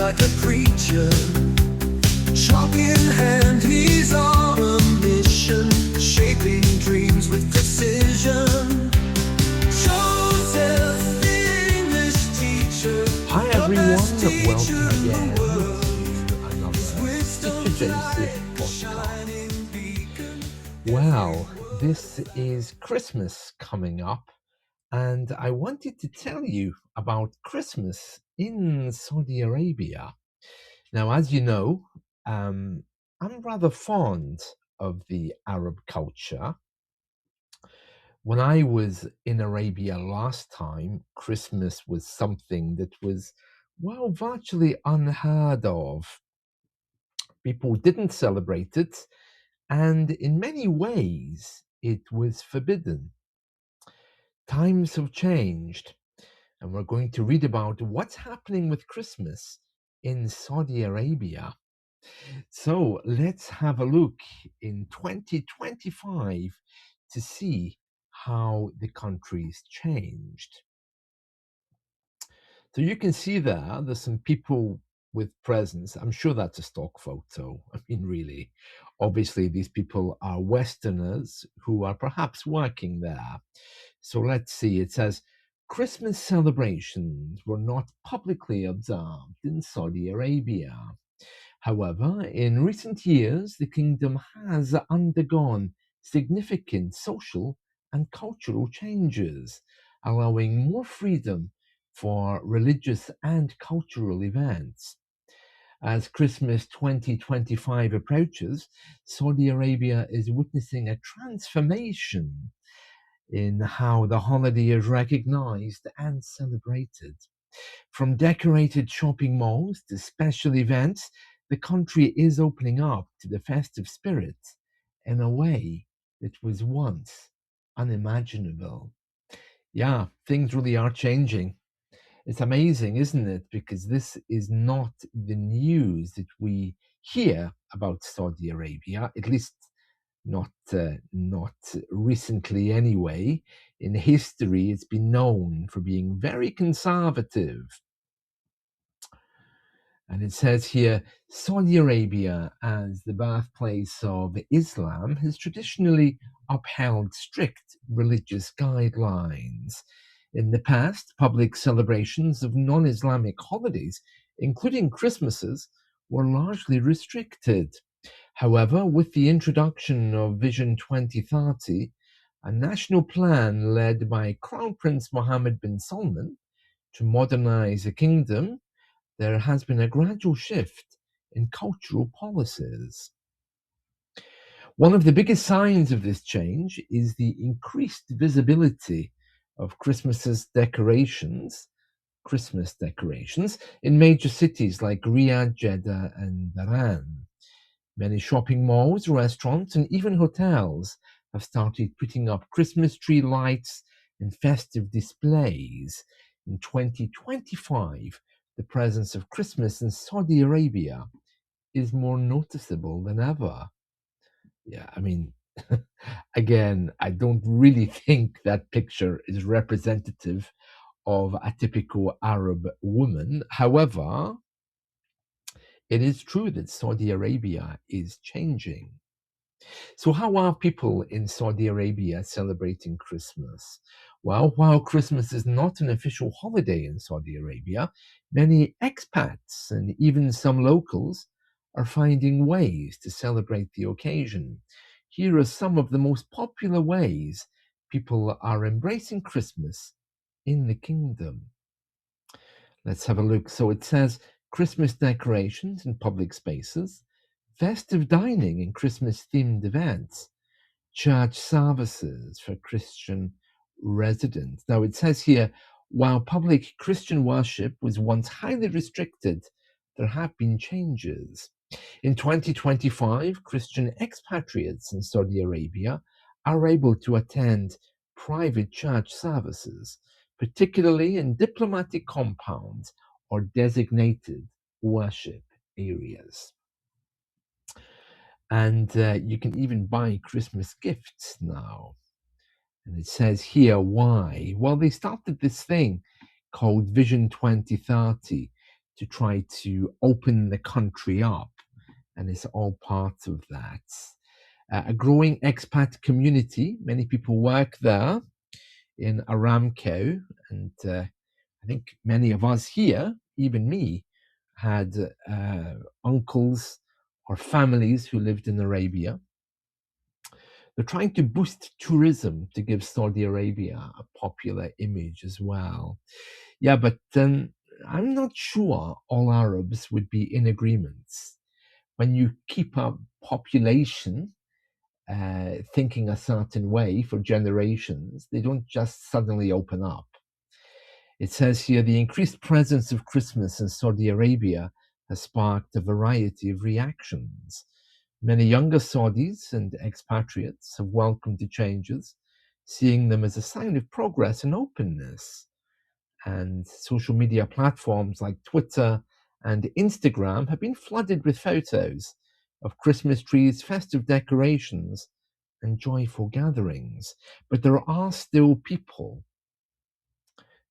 like a preacher, chalk in hand, he's on a mission, shaping dreams with precision. Joseph, the English teacher, Hi the everyone, best teacher welcome in again the world. to another Wisdom's Teacher light, Joseph a podcast. shining beacon. Well, this is Christmas coming up, and I wanted to tell you about Christmas in Saudi Arabia. Now, as you know, I'm rather fond of the Arab culture. When I was in Arabia last time, Christmas was something that was, well, virtually unheard of. People didn't celebrate it, and in many ways, it was forbidden. Times have changed, and we're going to read about what's happening with Christmas in Saudi Arabia. So let's have a look in 2025 to see how the country's changed. So you can see there's some people with presents. I'm sure that's a stock photo. I mean, really, obviously, these people are Westerners who are perhaps working there. So let's see. It says Christmas celebrations were not publicly observed in Saudi Arabia. However, in recent years, the kingdom has undergone significant social and cultural changes, allowing more freedom for religious and cultural events. As Christmas 2025 approaches, Saudi Arabia is witnessing a transformation in how the holiday is recognized and celebrated. From decorated shopping malls to special events, the country is opening up to the festive spirit in a way that was once unimaginable. Yeah, things really are changing. It's amazing, isn't it? Because this is not the news that we hear about Saudi Arabia, at least not recently anyway. In history, it's been known for being very conservative. And it says here, Saudi Arabia, as the birthplace of Islam, has traditionally upheld strict religious guidelines. In the past, public celebrations of non-Islamic holidays, including Christmases, were largely restricted. However, with the introduction of Vision 2030, a national plan led by Crown Prince Mohammed bin Salman to modernize the kingdom, there has been a gradual shift in cultural policies. One of the biggest signs of this change is the increased visibility of Christmas decorations in major cities like Riyadh, Jeddah, and Dhahran. Many shopping malls, restaurants, and even hotels have started putting up Christmas tree lights and festive displays. In 2025, the presence of Christmas in Saudi Arabia is more noticeable than ever. Yeah, I mean, again, I don't really think that picture is representative of a typical Arab woman. However, it is true that Saudi Arabia is changing. So, how are people in Saudi Arabia celebrating Christmas? Well, while Christmas is not an official holiday in Saudi Arabia, many expats and even some locals are finding ways to celebrate the occasion. Here are some of the most popular ways people are embracing Christmas in the kingdom. Let's have a look. So it says Christmas decorations in public spaces, festive dining in Christmas themed events, church services for Christian residents. Now it says here, while public Christian worship was once highly restricted, there have been changes. In 2025, Christian expatriates in Saudi Arabia are able to attend private church services, particularly in diplomatic compounds or designated worship areas. And you can even buy Christmas gifts now. And it says here why. Well, they started this thing called Vision 2030 to try to open the country up, and it's all part of that. A growing expat community, many people work there in Aramco, and I think many of us here, even me, had uncles or families who lived in Arabia. They're trying to boost tourism to give Saudi Arabia a popular image as well. Yeah, but I'm not sure all Arabs would be in agreement. When you keep a population thinking a certain way for generations, they don't just suddenly open up. It says here the increased presence of Christmas in Saudi Arabia has sparked a variety of reactions. Many younger Saudis and expatriates have welcomed the changes, seeing them as a sign of progress and openness. And social media platforms like Twitter and Instagram have been flooded with photos of Christmas trees, festive decorations, and joyful gatherings. But there are still people,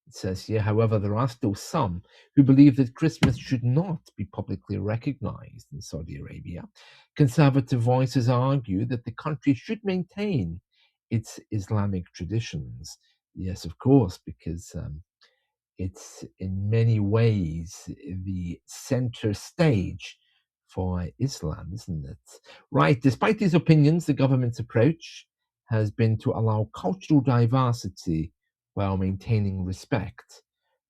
it says here, however, there are still some who believe that Christmas should not be publicly recognized in Saudi Arabia. Conservative voices argue that the country should maintain its Islamic traditions. Yes, of course, because it's in many ways the center stage for Islam, isn't it? Right, despite these opinions, the government's approach has been to allow cultural diversity while maintaining respect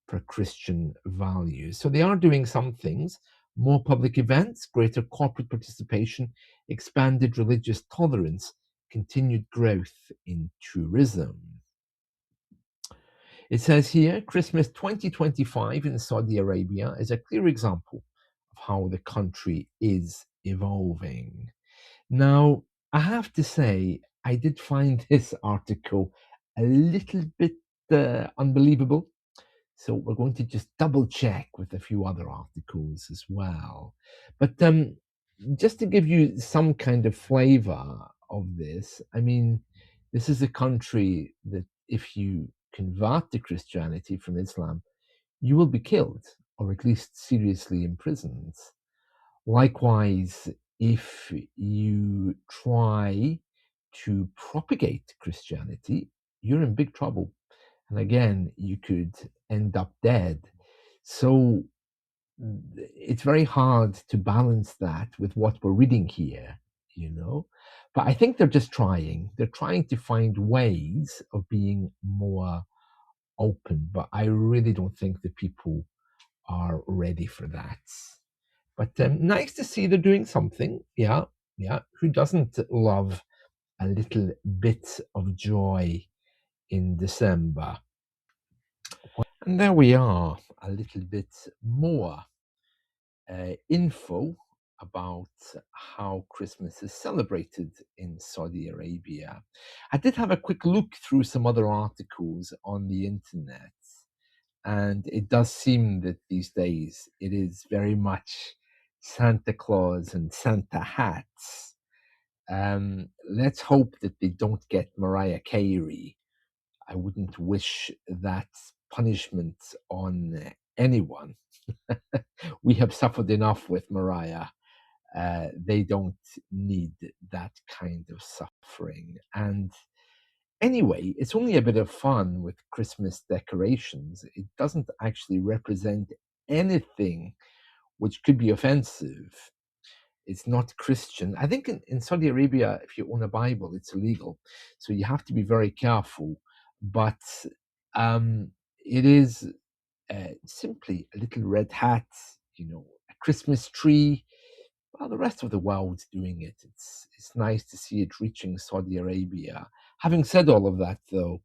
for Christian values. So they are doing some things: more public events, greater corporate participation, expanded religious tolerance, continued growth in tourism. It says here, Christmas 2025 in Saudi Arabia is a clear example of how the country is evolving. Now, I have to say, I did find this article a little bit unbelievable. So we're going to just double check with a few other articles as well. But just to give you some kind of flavor of this, I mean, this is a country that if you convert to Christianity from Islam, you will be killed or at least seriously imprisoned. Likewise, if you try to propagate Christianity, you're in big trouble. And again, you could end up dead. So it's very hard to balance that with what we're reading here, you know. But I think they're just trying. They're trying to find ways of being more open. But I really don't think the people are ready for that. But nice to see they're doing something. Yeah, yeah. Who doesn't love a little bit of joy in December? And there we are, a little bit more info about how Christmas is celebrated in Saudi Arabia. I did have a quick look through some other articles on the internet, and it does seem that these days it is very much Santa Claus and Santa hats. Let's hope that they don't get Mariah Carey. I wouldn't wish that punishment on anyone. We have suffered enough with Mariah. They don't need that kind of suffering. And anyway, it's only a bit of fun with Christmas decorations. It doesn't actually represent anything which could be offensive. It's not Christian. I think in Saudi Arabia, if you own a Bible, it's illegal. So you have to be very careful. But it is simply a little red hat, you know, a Christmas tree. Well, the rest of the world's doing it. It's nice to see it reaching Saudi Arabia. Having said all of that, though,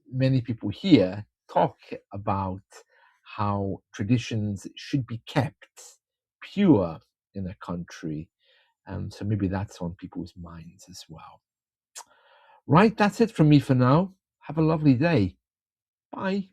many people here talk about how traditions should be kept pure in a country. So maybe that's on people's minds as well. Right, that's it from me for now. Have a lovely day. Bye.